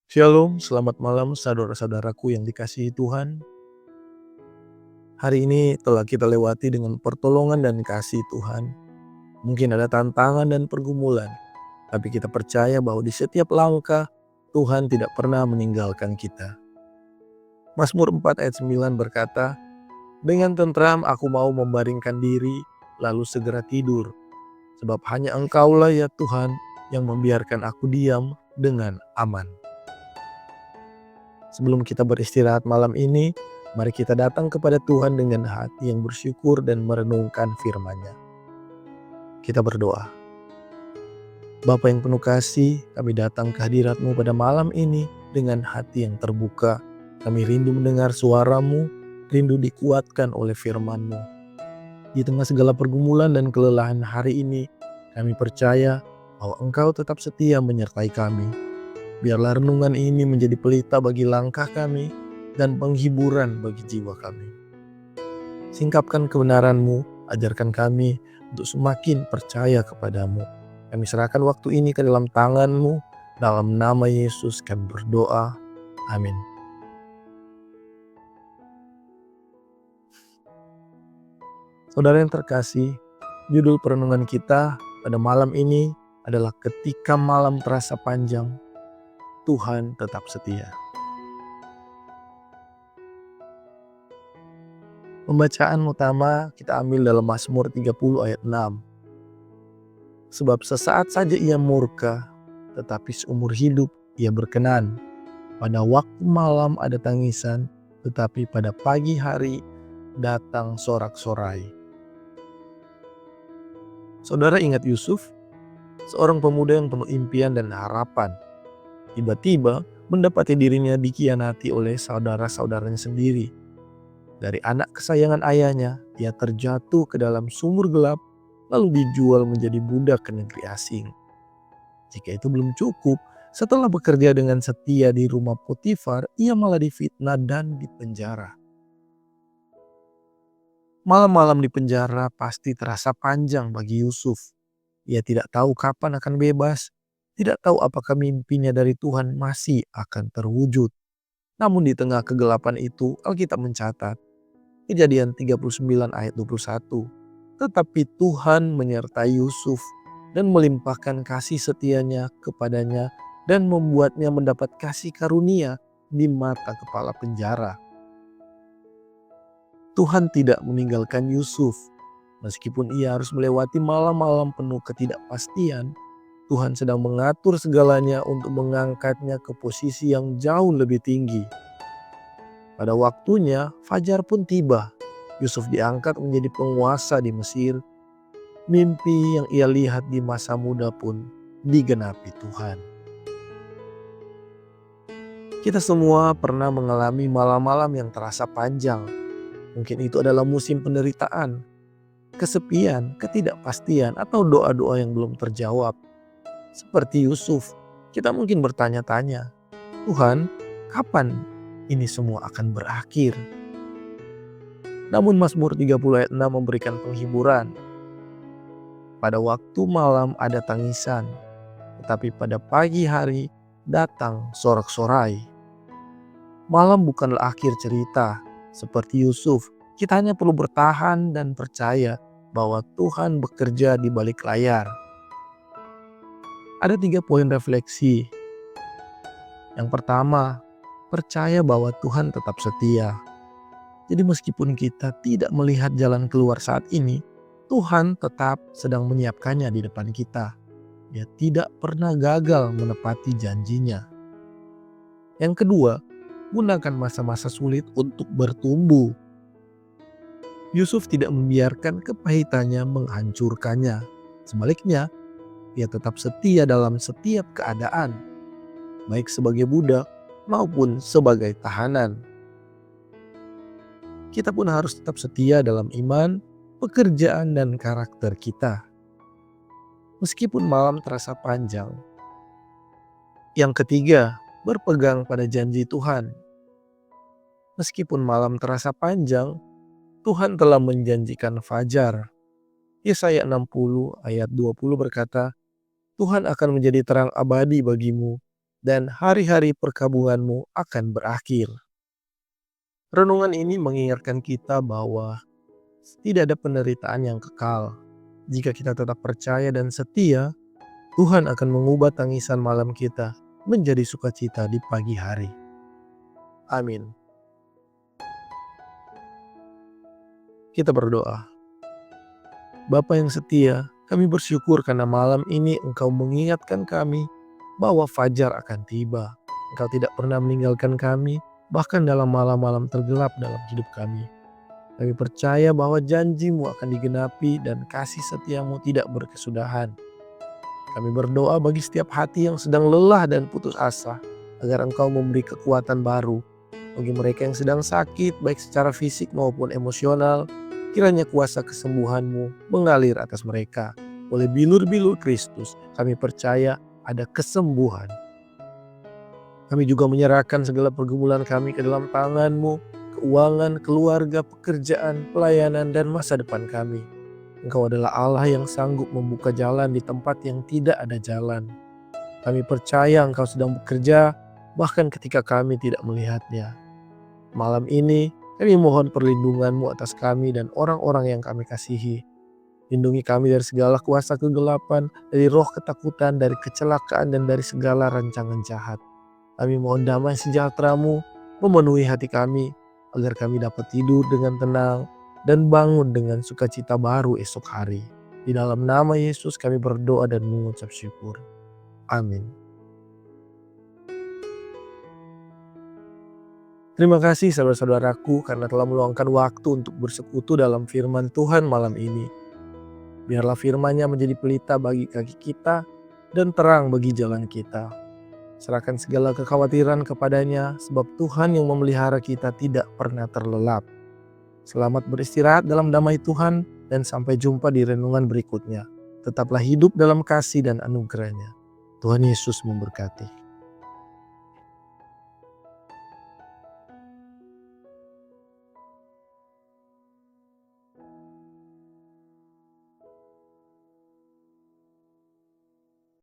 Shalom, selamat malam saudara-saudaraku yang dikasihi Tuhan. Hari ini telah kita lewati dengan pertolongan dan kasih Tuhan. Mungkin ada tantangan dan pergumulan, tapi kita percaya bahwa di setiap langkah Tuhan tidak pernah meninggalkan kita. Mazmur 4 ayat 9 berkata, "Dengan tentram aku mau membaringkan diri, lalu segera tidur. Sebab hanya Engkaulah ya Tuhan yang membiarkan aku diam dengan aman." Sebelum kita beristirahat malam ini, mari kita datang kepada Tuhan dengan hati yang bersyukur dan merenungkan firman-Nya. Kita berdoa. Bapa yang penuh kasih, kami datang ke hadirat-Mu pada malam ini dengan hati yang terbuka. Kami rindu mendengar suara-Mu, rindu dikuatkan oleh firman-Mu. Di tengah segala pergumulan dan kelelahan hari ini, kami percaya bahwa Engkau tetap setia menyertai kami. Biarlah renungan ini menjadi pelita bagi langkah kami dan penghiburan bagi jiwa kami. Singkapkan kebenaran-Mu, ajarkan kami untuk semakin percaya kepada-Mu. Kami serahkan waktu ini ke dalam tangan-Mu. Dalam nama Yesus kami berdoa. Amin. Saudara yang terkasih, judul perenungan kita pada malam ini adalah ketika malam terasa panjang, Tuhan tetap setia. Pembacaan utama kita ambil dalam Mazmur 30 ayat 6. Sebab sesaat saja ia murka, tetapi seumur hidup ia berkenan. Pada waktu malam ada tangisan, tetapi pada pagi hari datang sorak-sorai. Saudara ingat Yusuf? Seorang pemuda yang penuh impian dan harapan. Tiba-tiba mendapati dirinya dikhianati oleh saudara-saudaranya sendiri. Dari anak kesayangan ayahnya, ia terjatuh ke dalam sumur gelap lalu dijual menjadi budak ke negeri asing. Jika itu belum cukup, setelah bekerja dengan setia di rumah Potifar, ia malah difitnah dan dipenjara. Malam-malam di penjara pasti terasa panjang bagi Yusuf. Ia tidak tahu kapan akan bebas, tidak tahu apakah mimpinya dari Tuhan masih akan terwujud. Namun di tengah kegelapan itu, Alkitab mencatat, Kejadian 39 ayat 21. Tetapi Tuhan menyertai Yusuf dan melimpahkan kasih setianya kepadanya dan membuatnya mendapat kasih karunia di mata kepala penjara. Tuhan tidak meninggalkan Yusuf. Meskipun ia harus melewati malam-malam penuh ketidakpastian, Tuhan sedang mengatur segalanya untuk mengangkatnya ke posisi yang jauh lebih tinggi. Pada waktunya, fajar pun tiba. Yusuf diangkat menjadi penguasa di Mesir. Mimpi yang ia lihat di masa muda pun digenapi Tuhan. Kita semua pernah mengalami malam-malam yang terasa panjang. Mungkin itu adalah musim penderitaan, kesepian, ketidakpastian, atau doa-doa yang belum terjawab. Seperti Yusuf, kita mungkin bertanya-tanya, Tuhan, kapan ini semua akan berakhir? Namun Mazmur 30 ayat 6 memberikan penghiburan. Pada waktu malam ada tangisan, tetapi pada pagi hari datang sorak-sorai. Malam bukanlah akhir cerita. Seperti Yusuf, kita hanya perlu bertahan dan percaya bahwa Tuhan bekerja di balik layar. Ada 3 poin refleksi. Yang pertama, percaya bahwa Tuhan tetap setia. Jadi meskipun kita tidak melihat jalan keluar saat ini, Tuhan tetap sedang menyiapkannya di depan kita. Dia tidak pernah gagal menepati janjinya. Yang kedua, gunakan masa-masa sulit untuk bertumbuh. Yusuf tidak membiarkan kepahitannya menghancurkannya. Sebaliknya, ia tetap setia dalam setiap keadaan, baik sebagai budak maupun sebagai tahanan. Kita pun harus tetap setia dalam iman, pekerjaan, dan karakter kita. Meskipun malam terasa panjang. Yang ketiga, berpegang pada janji Tuhan. Meskipun malam terasa panjang, Tuhan telah menjanjikan fajar. Yesaya 60 ayat 20 berkata, Tuhan akan menjadi terang abadi bagimu dan hari-hari perkabungan-Mu akan berakhir. Renungan ini mengingatkan kita bahwa tidak ada penderitaan yang kekal. Jika kita tetap percaya dan setia, Tuhan akan mengubah tangisan malam kita menjadi sukacita di pagi hari. Amin. Kita berdoa. Bapa yang setia, kami bersyukur karena malam ini Engkau mengingatkan kami bahwa fajar akan tiba. Engkau tidak pernah meninggalkan kami, bahkan dalam malam-malam tergelap dalam hidup kami. Kami percaya bahwa janji-Mu akan digenapi dan kasih setia-Mu tidak berkesudahan. Kami berdoa bagi setiap hati yang sedang lelah dan putus asa, agar Engkau memberi kekuatan baru. Bagi mereka yang sedang sakit, baik secara fisik maupun emosional, kiranya kuasa kesembuhan-Mu mengalir atas mereka. Oleh bilur-bilur Kristus, kami percaya ada kesembuhan. Kami juga menyerahkan segala pergumulan kami ke dalam tangan-Mu, keuangan, keluarga, pekerjaan, pelayanan, dan masa depan kami. Engkau adalah Allah yang sanggup membuka jalan di tempat yang tidak ada jalan. Kami percaya Engkau sedang bekerja, bahkan ketika kami tidak melihatnya. Malam ini, kami mohon perlindungan-Mu atas kami dan orang-orang yang kami kasihi. Lindungi kami dari segala kuasa kegelapan, dari roh ketakutan, dari kecelakaan, dan dari segala rancangan jahat. Kami mohon damai sejahtera-Mu memenuhi hati kami, agar kami dapat tidur dengan tenang dan bangun dengan sukacita baru esok hari. Di dalam nama Yesus kami berdoa dan mengucap syukur. Amin. Terima kasih saudara-saudaraku karena telah meluangkan waktu untuk bersekutu dalam firman Tuhan malam ini. Biarlah firman-Nya menjadi pelita bagi kaki kita dan terang bagi jalan kita. Serahkan segala kekhawatiran kepada-Nya sebab Tuhan yang memelihara kita tidak pernah terlelap. Selamat beristirahat dalam damai Tuhan dan sampai jumpa di renungan berikutnya. Tetaplah hidup dalam kasih dan anugerah-Nya. Tuhan Yesus memberkati.